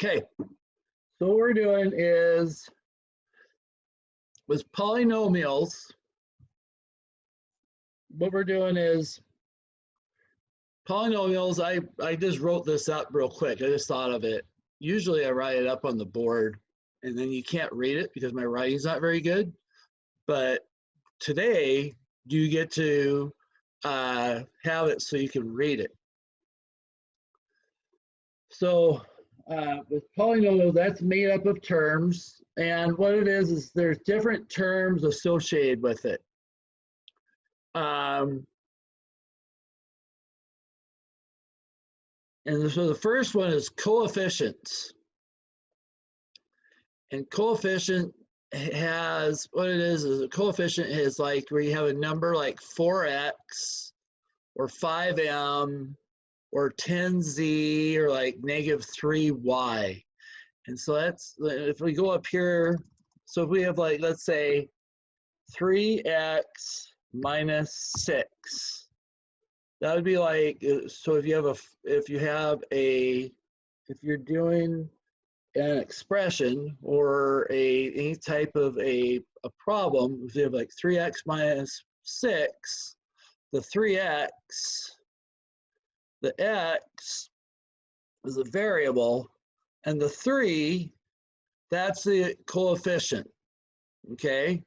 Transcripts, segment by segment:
Okay, so what we're doing is with polynomials, what we're doing is polynomials, I just wrote this up real quick. I just thought of it. Usually I write it up on the board and then you can't read it because my writing's not very good. But today you get to have it so you can read it. So with polynomials, that's made up of terms. And what it is there's different terms associated with it. And so the first one is coefficients. And coefficient has, what it is a coefficient is like where you have a number like 4x or 5m or 10z or like -3y. And so that's, if we go up here, so if we have like, let's say 3x minus 6, that would be like, so if you're doing an expression or any type of a problem, if you have like 3x minus 6, the 3x, the x is a variable, and the 3, that's the coefficient, okay?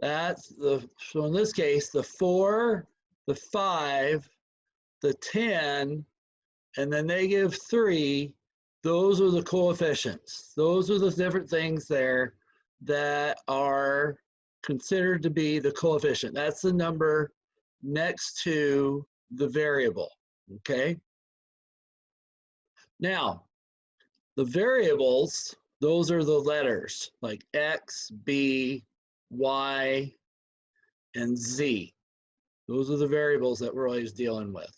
That's so in this case, the 4, the 5, the 10, and the -3, those are the coefficients. Those are the different things there that are considered to be the coefficient. That's the number next to the variable, okay? Now, the variables, those are the letters like x, b, y, and z. Those are the variables that we're always dealing with.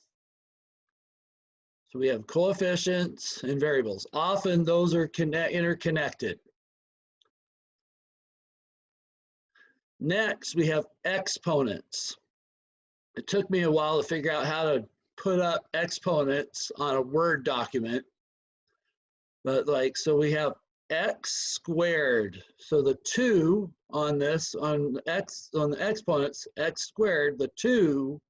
So we have coefficients and variables. Often those are interconnected. Next, we have exponents. It took me a while to figure out how to put up exponents on a Word document. But like, so we have x squared. So the 2 on this, on the exponents, x squared, the 2,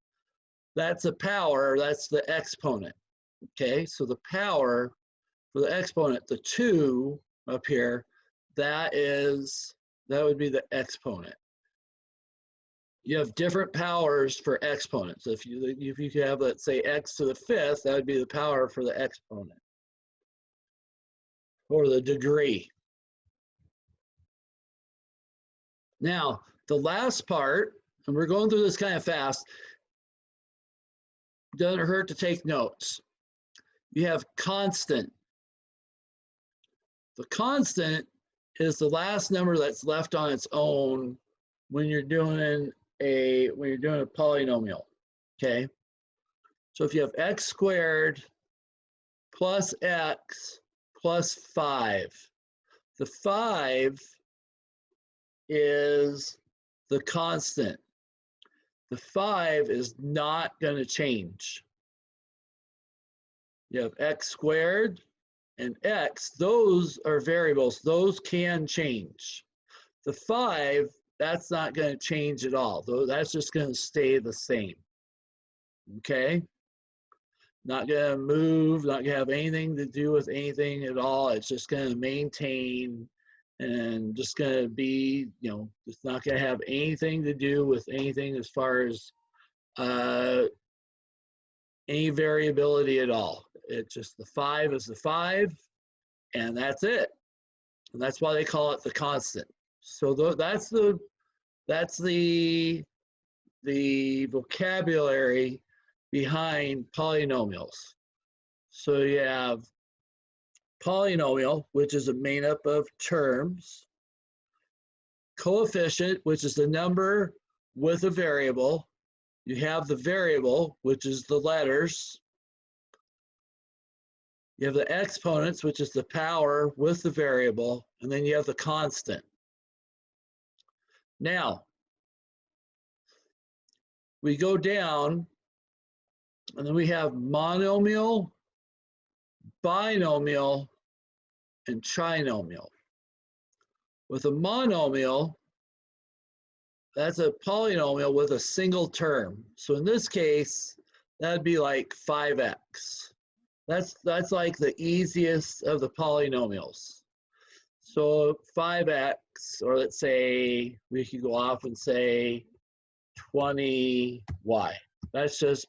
that's a power, that's the exponent. Okay, so the power for the exponent, the 2 up here, that would be the exponent. You have different powers for exponents. If you have, let's say, x to the 5th, that would be the power for the exponent, or the degree. Now, the last part, and we're going through this kind of fast, doesn't hurt to take notes. You have constant. The constant is the last number that's left on its own when you're doing a polynomial. Okay, so if you have x squared plus x plus 5, the 5 is the constant. The 5 is not going to change. You have x squared and x, those are variables. Those can change. The 5, that's not going to change at all. That's just going to stay the same. Okay? Not going to move, not going to have anything to do with anything at all. It's just going to maintain and just going to be, it's not going to have anything to do with anything as far as any variability at all. It's just the 5 is the 5, and that's it. And that's why they call it the constant. So that's the vocabulary behind polynomials. So you have polynomial, which is made up of terms, coefficient, which is the number with a variable. You have the variable, which is the letters. You have the exponents, which is the power with the variable, and then you have the constant. Now, we go down, and then we have monomial, binomial, and trinomial. With a monomial, that's a polynomial with a single term. So in this case, that'd be like 5x. That's like the easiest of the polynomials. So 5x, or let's say we could go off and say 20y. That's just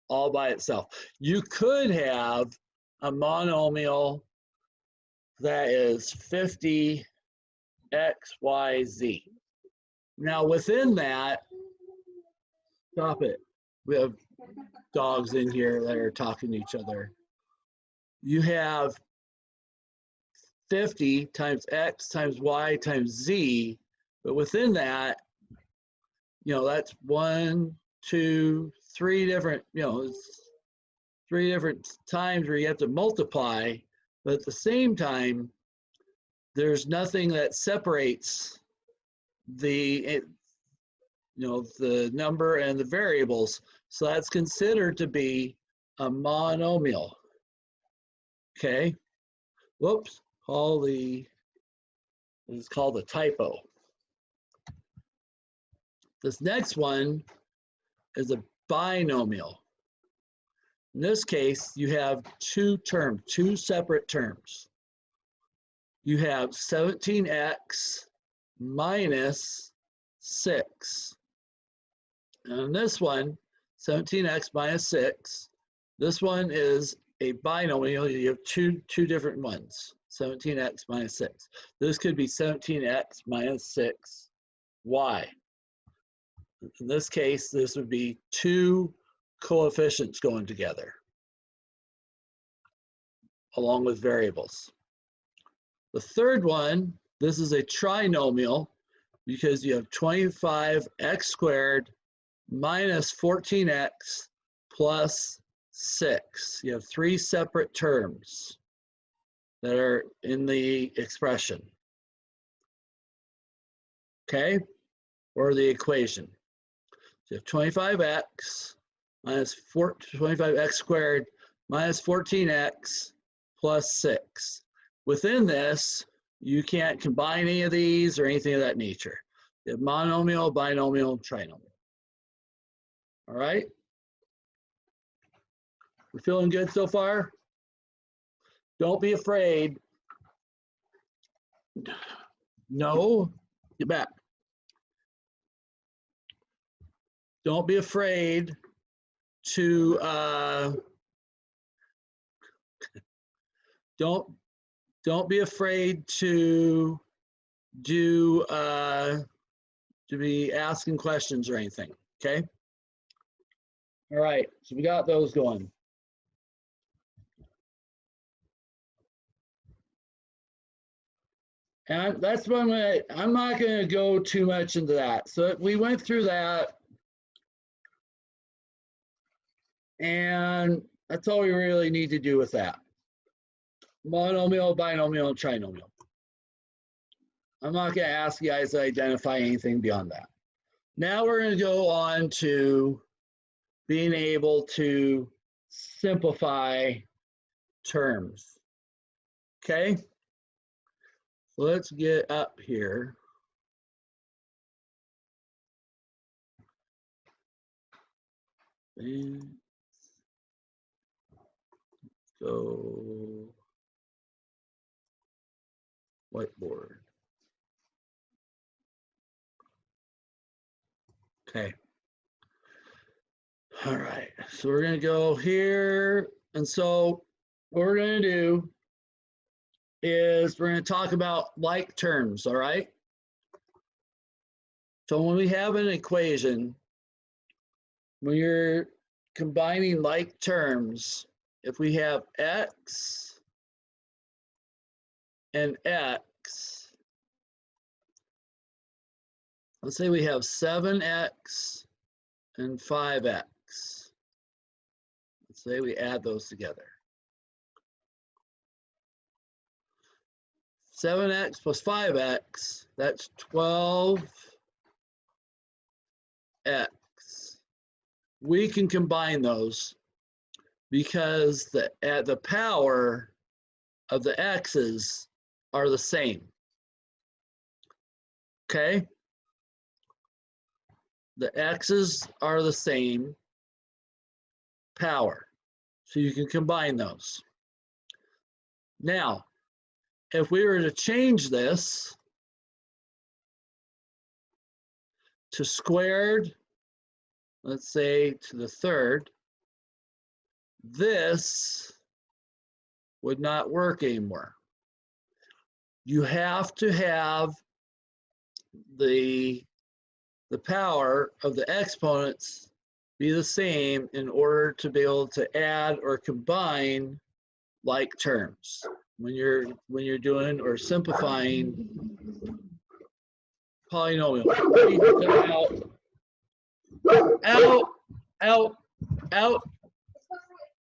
all by itself. You could have a monomial that is 50 x, y, z. Now within that, stop it. We have dogs in here that are talking to each other. You have 50 times x times y times z, but within that, you know, that's 1, 2, 3 different, you know, it's 3 different times where you have to multiply, but at the same time, there's nothing that separates the, you know, the number and the variables. So that's considered to be a monomial. Okay. Whoops. It's called a typo. This next one is a binomial. In this case, you have two separate terms. You have 17x minus 6. And in this one, 17x minus 6, this one is a binomial. You have two different ones, 17x minus 6. This could be 17x minus 6y. In this case, this would be two coefficients going together, along with variables. The third one, this is a trinomial because you have 25x squared minus 14x plus 6. You have 3 separate terms that are in the expression, okay, or the equation. So you have 25x minus 25x squared minus 14x plus 6. Within this, you can't combine any of these or anything of that nature. You have monomial, binomial, trinomial. All right? We're feeling good so far? Don't be afraid. No, get back. Don't be afraid to don't be afraid to do to be asking questions or anything. Okay. All right. So we got those going. And that's what I'm not going to go too much into that. So we went through that. And that's all we really need to do with that. Monomial, binomial, and trinomial. I'm not going to ask you guys to identify anything beyond that. Now we're going to go on to being able to simplify terms. Okay? So let's get up here. And go whiteboard. Okay. All right. So we're going to go here. And so what we're going to do is we're going to talk about like terms. All right. So when we have an equation, when you're combining like terms, if we have x and x, let's say we have 7x and 5x. Let's say we add those together. 7x plus 5x, that's 12x. We can combine those because the power of the x's are the same. Okay? The x's are the same power. So you can combine those. Now, if we were to change this to squared, let's say to the third, this would not work anymore. You have to have the power of the exponents be the same in order to be able to add or combine like terms when you're doing or simplifying polynomial.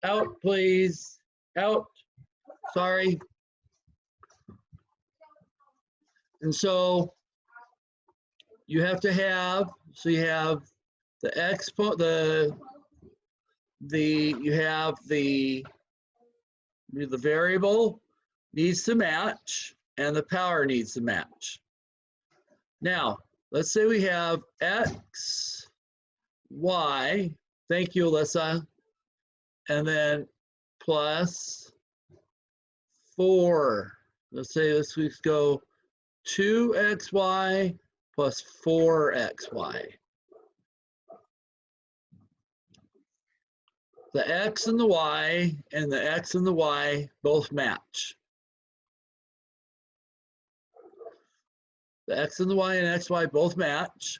Out, please, out, sorry. And so you have to have, so you have the you have the variable needs to match and the power needs to match. Now, let's say we have x, y, thank you, Alyssa, and then plus 4. Let's say this week go 2xy plus 4xy. The x and the y both match. The x and the y and xy both match.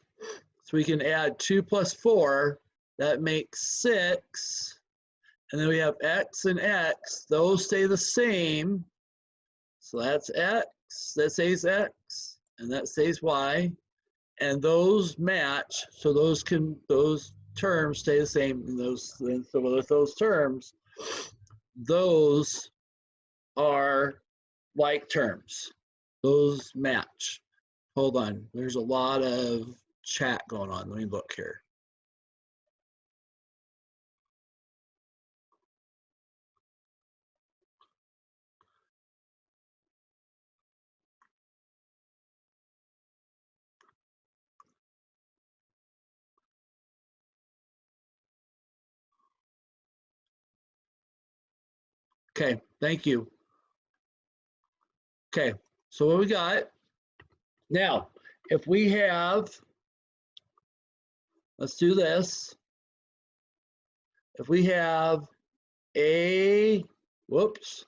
So we can add 2 plus 4, that makes 6. And then we have x and x, those stay the same. So that's x, that stays x, and that stays y. And those match, so those terms stay the same. And so with those terms, those are like terms. Those match. Hold on, there's a lot of chat going on. Let me look here. Okay, thank you. Okay, so what we got now, if we have, let's do this. If we have a, whoops,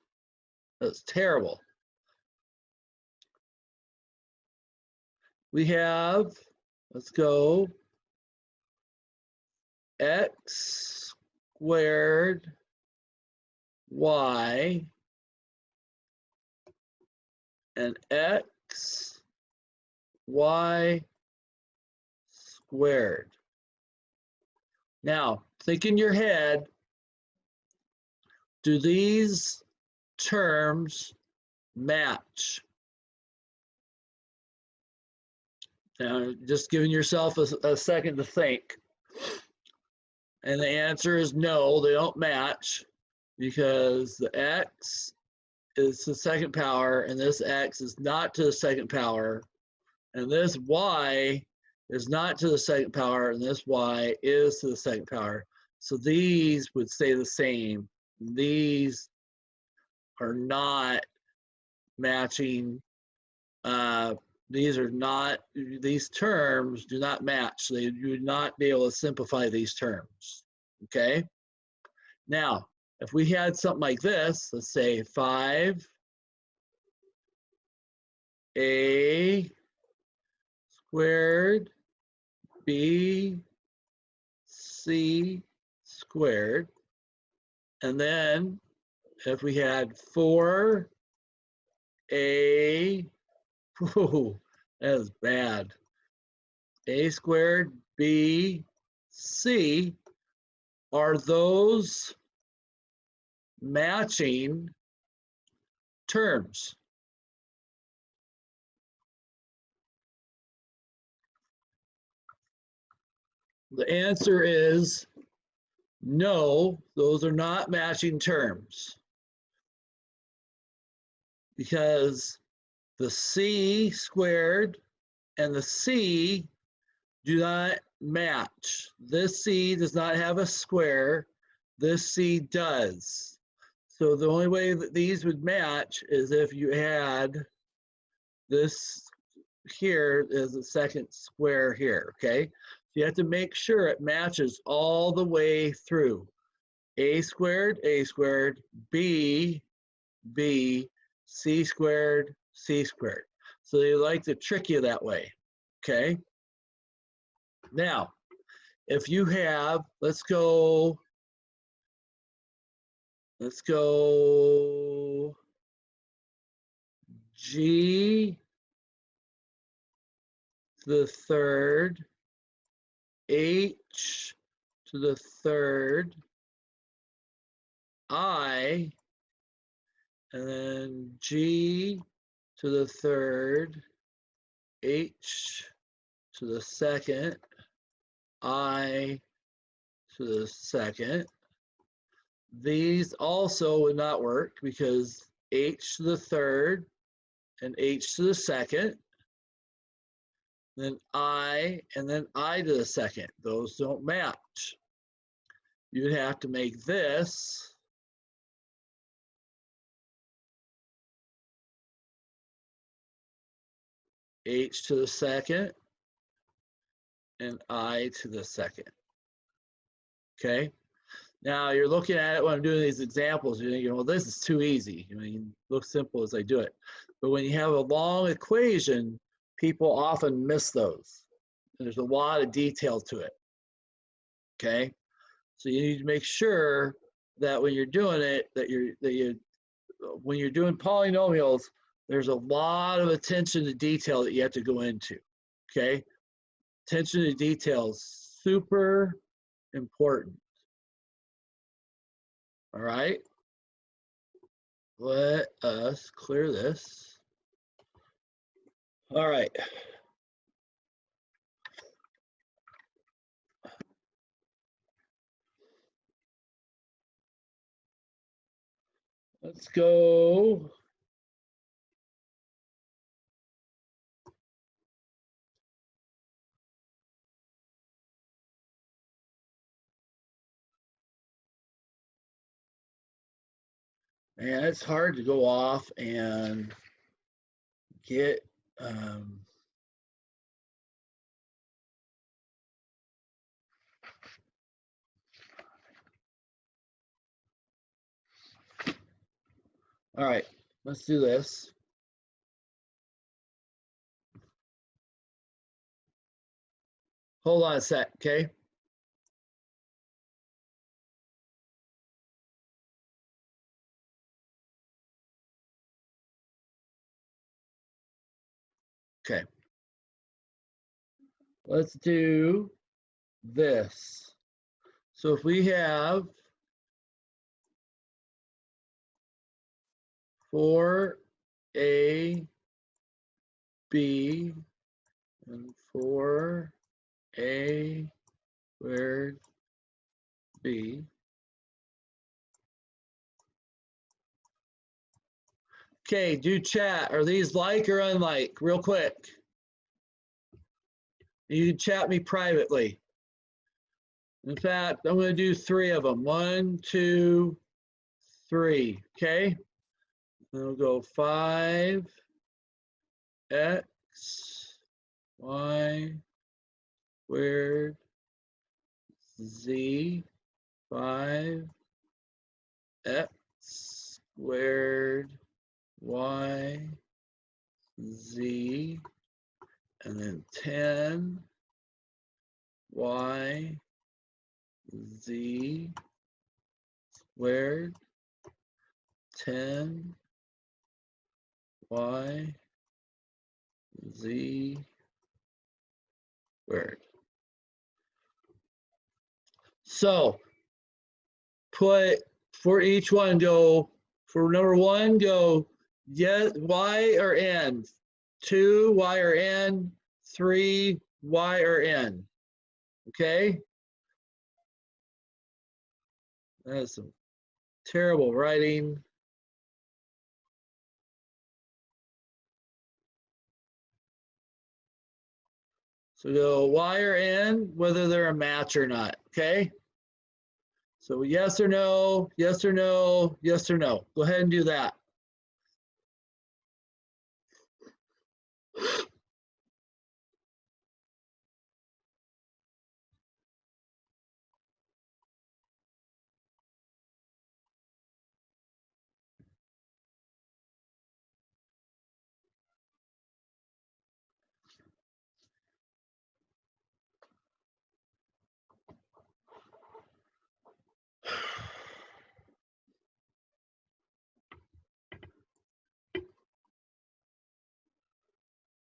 that's terrible. We have, let's go, x squared y and x y squared. Now, think in your head, do these terms match? Now, just giving yourself a second to think. And the answer is no, they don't match, because the x is the second power and this x is not to the second power, and this y is not to the second power and this y is to the second power. So these would stay the same. These are not matching. These terms do not match. You would not be able to simplify these terms. Okay? Now, if we had something like this, let's say 5a squared b c squared, and then if we had 4a, whoa, that is bad, a squared b c, are those matching terms? The answer is no, those are not matching terms. because the c squared and the c do not match. This c does not have a square. This c does. So the only way that these would match is if you had this here is a second square here, okay? So you have to make sure it matches all the way through. A squared, B, B, C squared, C squared. So they like to trick you that way, okay? Now, if you have, let's go G to the third, H to the third, I, and then G to the third, H to the second, I to the second. These also would not work because H to the third and H to the second, then I, and then I to the second. Those don't match. You'd have to make this H to the second and I to the second. Okay? Now you're looking at it when I'm doing these examples, you're thinking, well, this is too easy. I mean, it looks simple as I do it. But when you have a long equation, people often miss those. There's a lot of detail to it. Okay? So you need to make sure that when you're doing it, when you're doing polynomials, there's a lot of attention to detail that you have to go into. Okay? Attention to detail is super important. All right, let us clear this. All right. Let's go. Man, it's hard to go off and get all right, let's do this. Hold on a sec, okay? Okay. Let's do this. So if we have 4ab and 4a squared b. Okay, do chat. Are these like or unlike? Real quick. You can chat me privately. In fact, I'm going to do 3 of them. 1, 2, 3. Okay? Then we'll go 5x, y squared, z, 5x squared, y, z, and then 10 y, z squared, 10 y, z squared. So put for each one, go for number 1, go yes, y or n, 2 y or n, 3 y or n. Okay, that is some terrible writing. So go Y or N, whether they're a match or not, okay? So yes or no, yes or no, yes or no. Go ahead and do that.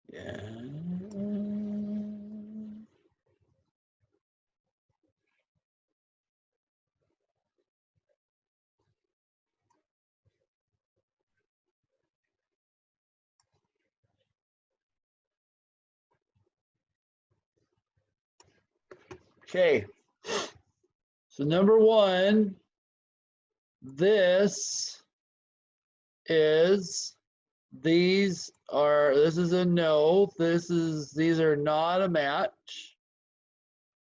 Yeah. Okay. So number one, this is this is a no, these are not a match.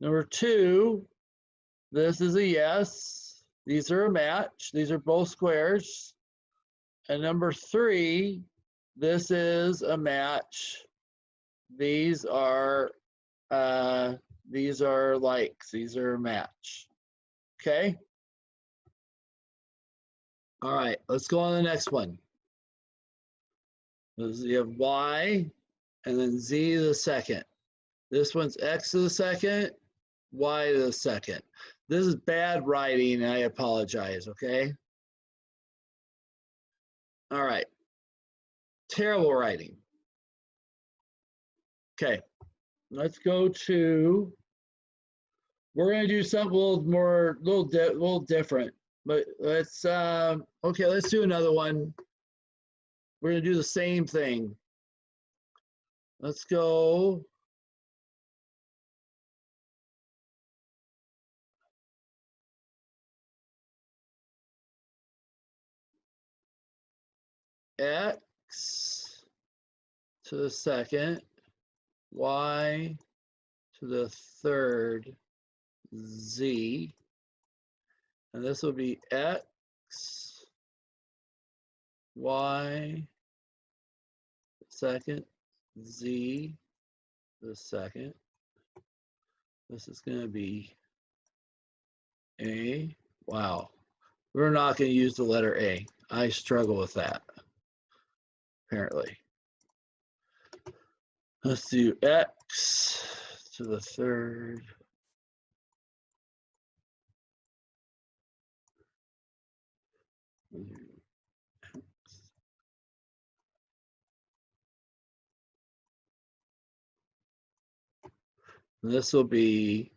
Number two, this is a yes, these are a match, these are both squares. And number three, this is a match. These are likes, these are a match. Okay? All right, let's go on to the next one. You have y and then z to the second. This one's x to the second, y to the second. This is bad writing, and I apologize, okay? All right. Terrible writing. Okay, let's go to, we're going to do something a little more, little different. But let's, okay, let's do another one. We're going to do the same thing. Let's go. X to the second, y to the third, z. And this will be x, y, second, z, the second. This is going to be a, wow. We're not going to use the letter A. I struggle with that, apparently. Let's do x to the third. This will be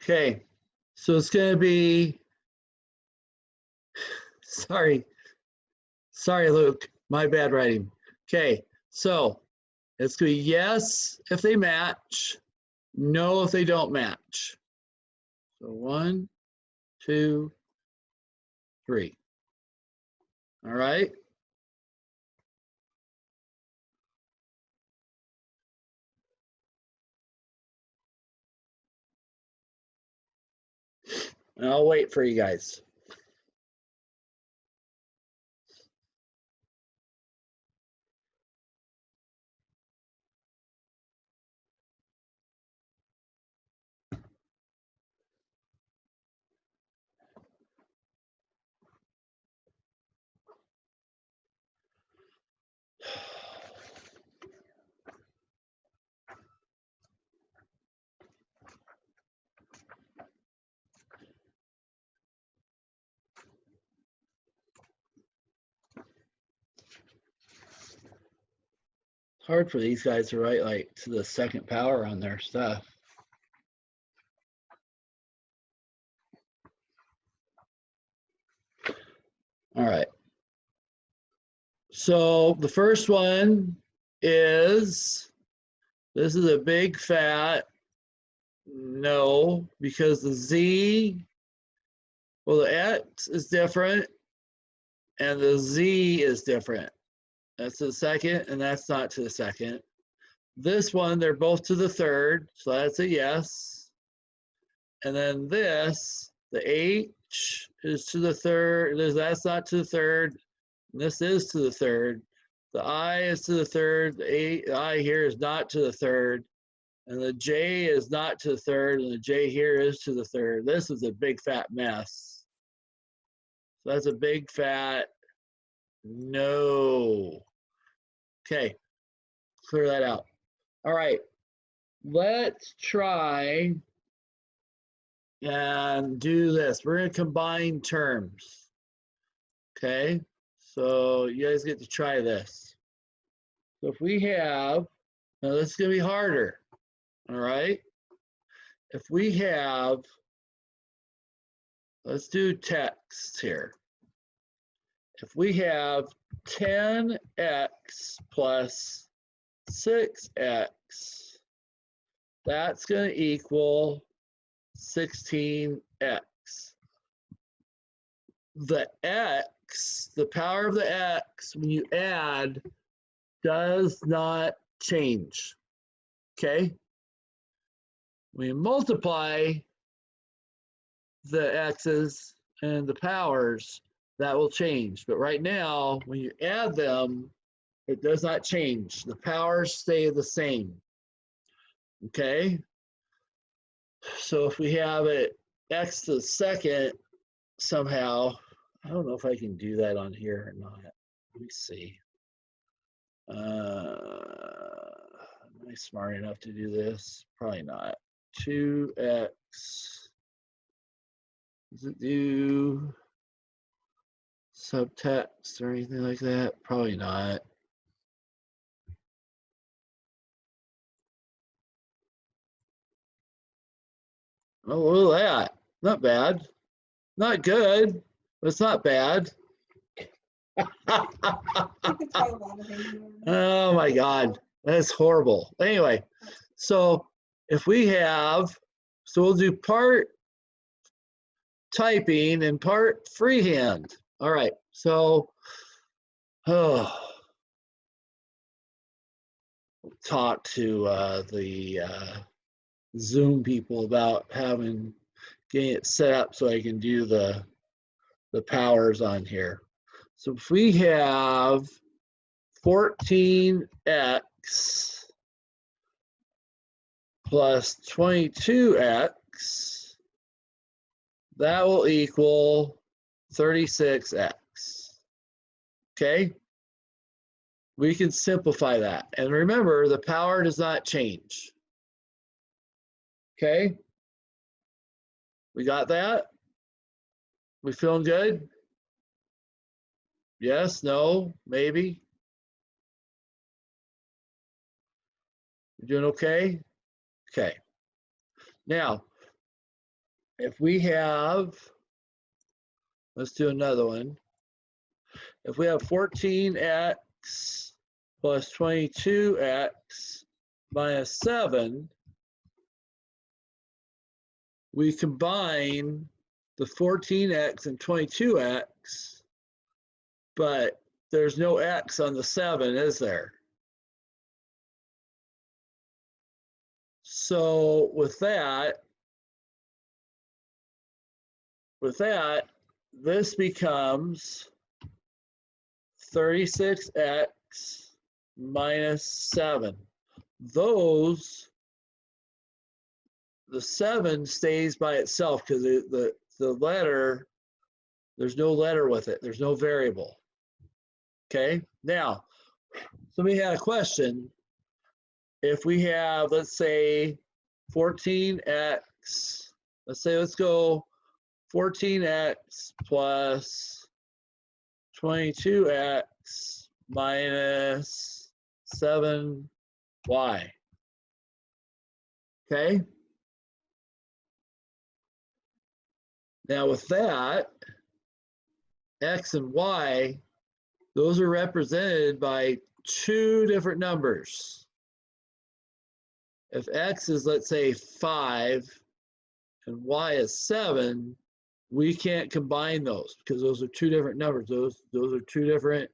okay. So it's going to be, sorry, Luke, my bad writing. Okay, so it's going to be yes if they match, no if they don't match. So 1, 2, 3. All right. And I'll wait for you guys. It's hard for these guys to write like to the second power on their stuff. All right. So the first one is, this is a big fat no, because the z, well, the x is different and the z is different. That's to the second and that's not to the second. This one, they're both to the third, so that's a yes. And then this, the h is to the third, that's not to the third, and this is to the third. The I is to the third, the I here is not to the third, and the J is not to the third, and the J here is to the third. This is a big fat mess. So that's a big fat no. Okay, clear that out. All right, let's try and do this. We're going to combine terms. Okay, so you guys get to try this. So if we have, now this is going to be harder. All right, if we have, let's do text here. If we have 10x plus 6x, that's going to equal 16x. The x, the power of the x, when you add, does not change. Okay? When you multiply the x's and the powers, that will change. But right now, when you add them, it does not change. The powers stay the same. Okay? So if we have it x to the second somehow, I don't know if I can do that on here or not. Let me see. Am I smart enough to do this? Probably not. 2x. Does it do subtext or anything like that? Probably not. Oh, look at that. Not bad. Not good, but it's not bad. Oh my God, that's horrible. Anyway, so if we have, so we'll do part typing and part freehand. All right, so talk to the Zoom people about getting it set up so I can do the powers on here. So if we have 14x plus 22x, that will equal 36x. Okay? We can simplify that. And remember, the power does not change. Okay? We got that? We feeling good? Yes, no, maybe? You doing okay? Okay. Now, if we have, let's do another one. If we have 14x plus 22x minus 7, we combine the 14x and 22x, but there's no x on the 7, is there? So with that, this becomes 36x minus 7. Those, the 7 stays by itself because the letter, there's no letter with it. There's no variable. Okay, now, somebody had a question. If we have, let's say, 14x, let's go 14x plus 22x minus 7y. Okay? Now with that, x and y, those are represented by two different numbers. If x is, let's say, 5 and y is 7, we can't combine those because those are two different numbers. Those are two different,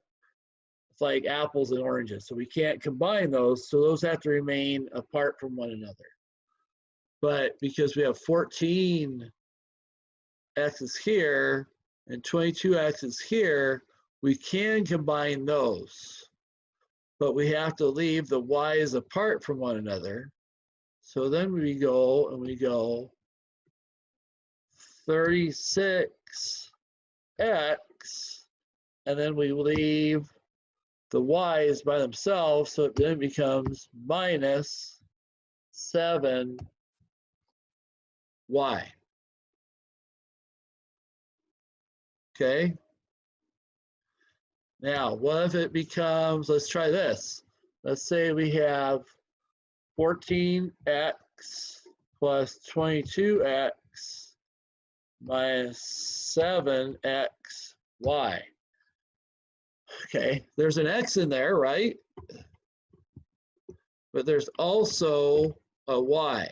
it's like apples and oranges. So we can't combine those. So those have to remain apart from one another. But because we have 14 x's here and 22 x's here, we can combine those. But we have to leave the y's apart from one another. So then we go and we go 36x, and then we leave the y's by themselves, so it then becomes minus 7y. Okay? Now, what if it becomes, let's try this. Let's say we have 14x plus 22x minus 7xy. Okay, there's an x in there, right? But there's also a y.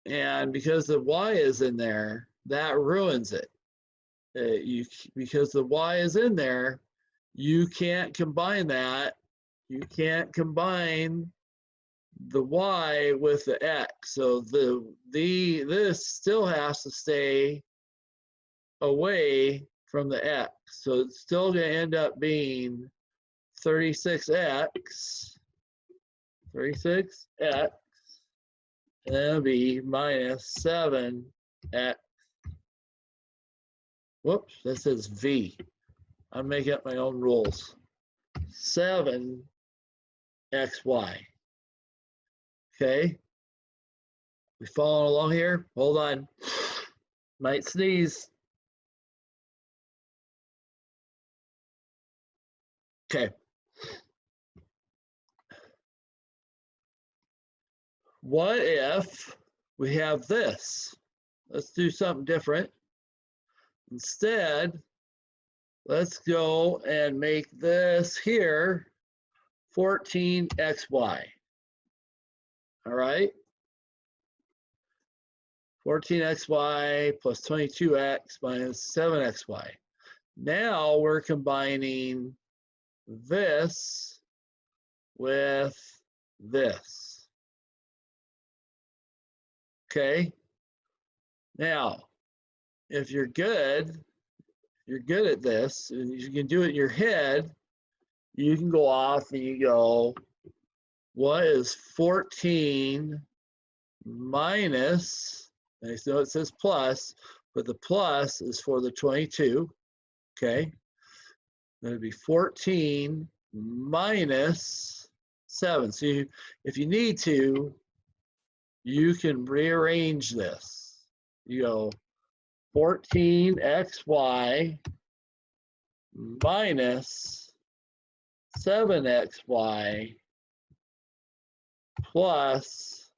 And because the y is in there, that ruins it. Because the y is in there, you can't combine that. You can't combine the y with the x. So this still has to stay away from the x. So it's still going to end up being 36x, and then it'll be minus 7x. Whoops, that says v. I'm making up my own rules. 7xy. Okay. We following along here? Hold on. Might sneeze. Okay. What if we have this? Let's do something different. Instead, let's go and make this here 14xy. All right? 14xy plus 22x minus 7xy. Now we're combining this with this. Okay? Now, if you're good at this, and you can do it in your head, you can go off and you go, what is 14 minus, and I know it says plus, but the plus is for the 22, okay? That would be 14 minus 7. So if you need to, you can rearrange this. You go 14xy minus 7xy plus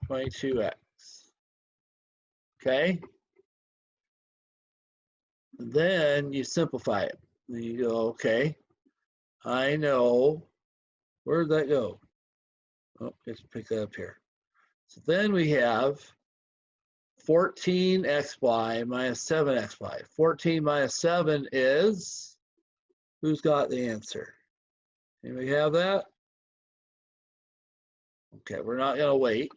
22x. Okay? And then you simplify it. Then you go, okay, I know, where did that go? Oh, let's pick that up here. So then we have 14xy minus 7xy. 14 minus 7 is, who's got the answer? Anybody have that? Okay, we're not going to wait.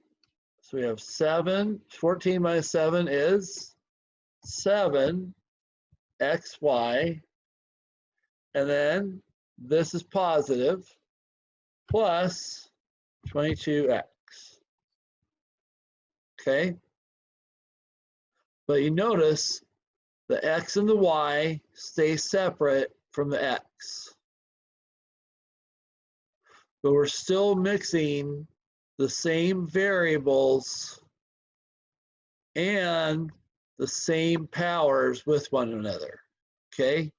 So we have 14 minus 7 is 7xy. And then this is positive plus 22x. Okay? But you notice the x and the y stay separate from the x. But we're still mixing the same variables and the same powers with one another. Okay?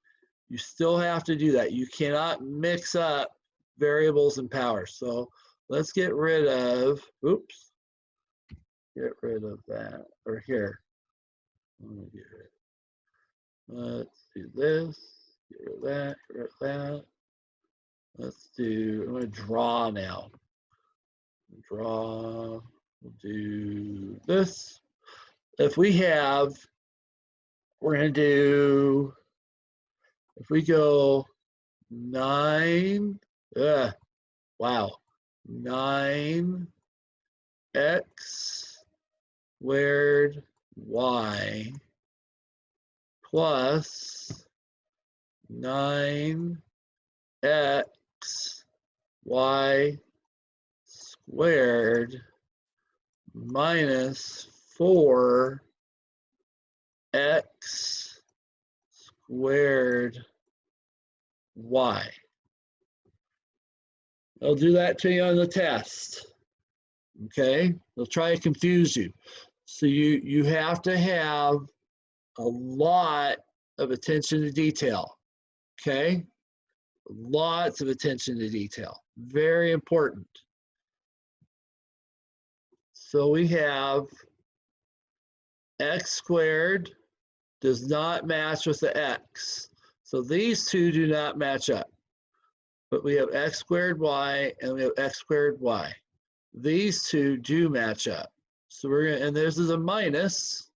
You still have to do that. You cannot mix up variables and powers. So let's get rid of, oops, get rid of that, or here. Let me get rid. Let's do this, get rid of that, get rid of that. Let's do, I'm going to draw now. Draw, we'll do this. If we have, we're going to do, if we go 9, wow, 9x squared y plus 9x y squared minus 4x squared y. They'll do that to you on the test. Okay, they'll try to confuse you. So you have to have a lot of attention to detail. Okay, lots of attention to detail. Very important. So we have x squared does not match with the x. So these two do not match up. But we have x squared y and we have x squared y. These two do match up. So we're gonna, and this is a minus.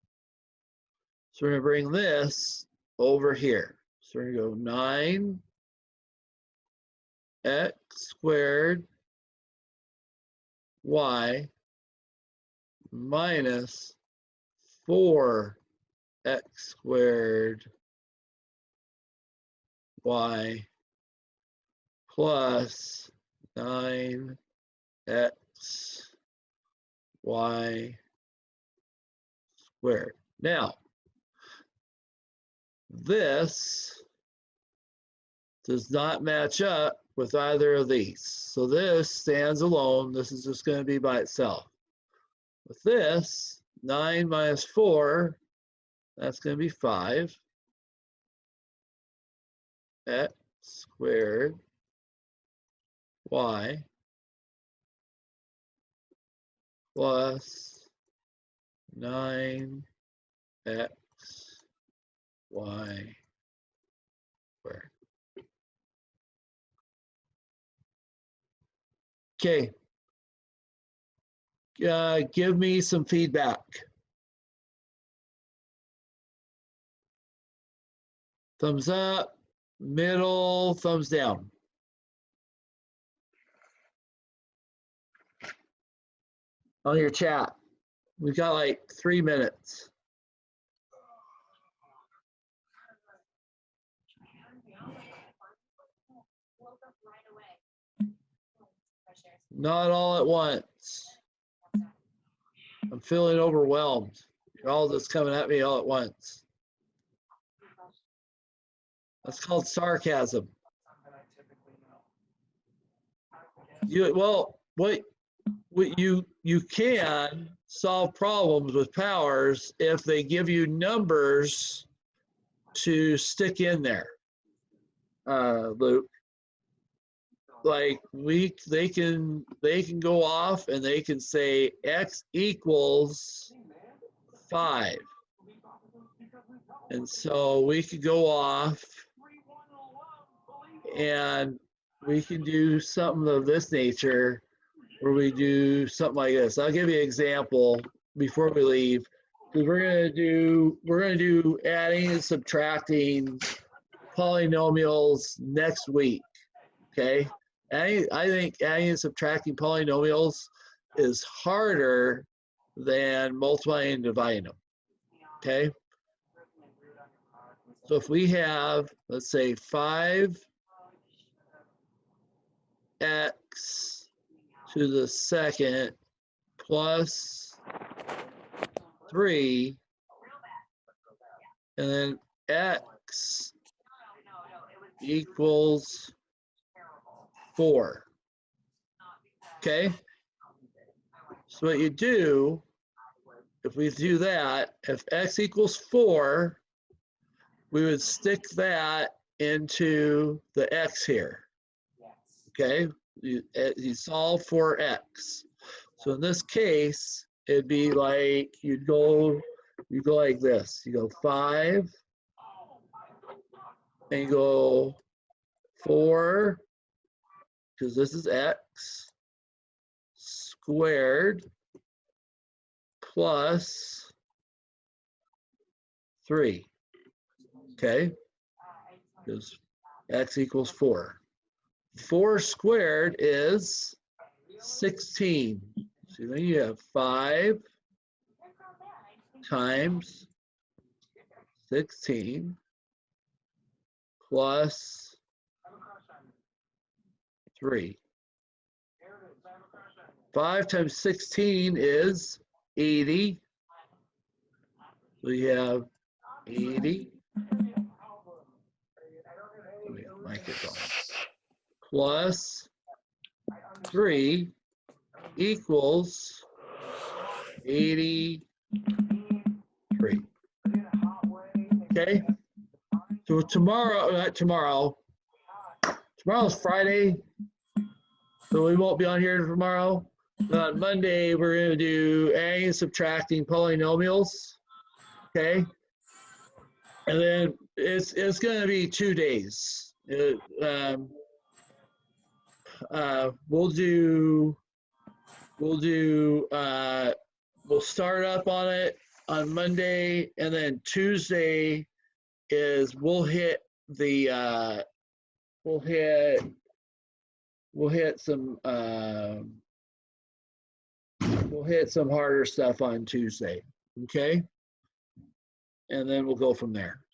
So we're gonna bring this over here. So we're gonna go 9x squared y minus 4x squared y plus 9x y squared. Now, this does not match up with either of these. So this stands alone. This is just going to be by itself. With this, 9 minus 4, that's going to be 5. X squared y plus 9x y squared. Okay. Give me some feedback. Thumbs up, middle, thumbs down. On your chat. We've got like 3 minutes. Not all at once. I'm feeling overwhelmed. You're all just coming at me all at once. That's called sarcasm. You can solve problems with powers if they give you numbers to stick in there, Luke. Like they can go off and they can say x equals 5, and so we could go off and we can do something of this nature where we do something like this. I'll give you an example before we leave. We're gonna do adding and subtracting polynomials next week. Okay. I think adding and subtracting polynomials is harder than multiplying and dividing them. Okay. So if we have, let's say 5x to the second plus 3, and then x equals 4. Okay. So what you do, if we do that, if x equals 4, we would stick that into the x here. Okay. You solve for x. So in this case, it'd be like you go like this. You go 5 and go 4, because this is x, squared plus 3. Okay, because x equals 4. 4 squared is 16. So then you have 5 times 16 plus 3. 5 times 16 is 80. So you have 80. Let me mic it going. Plus 3 equals 83. Okay. So tomorrow's Friday, so we won't be on here tomorrow. On Monday, we're going to do adding and subtracting polynomials. Okay. And then it's going to be 2 days. We'll start up on it on Monday, and then Tuesday is we'll hit some harder stuff on Tuesday. Okay, and then we'll go from there.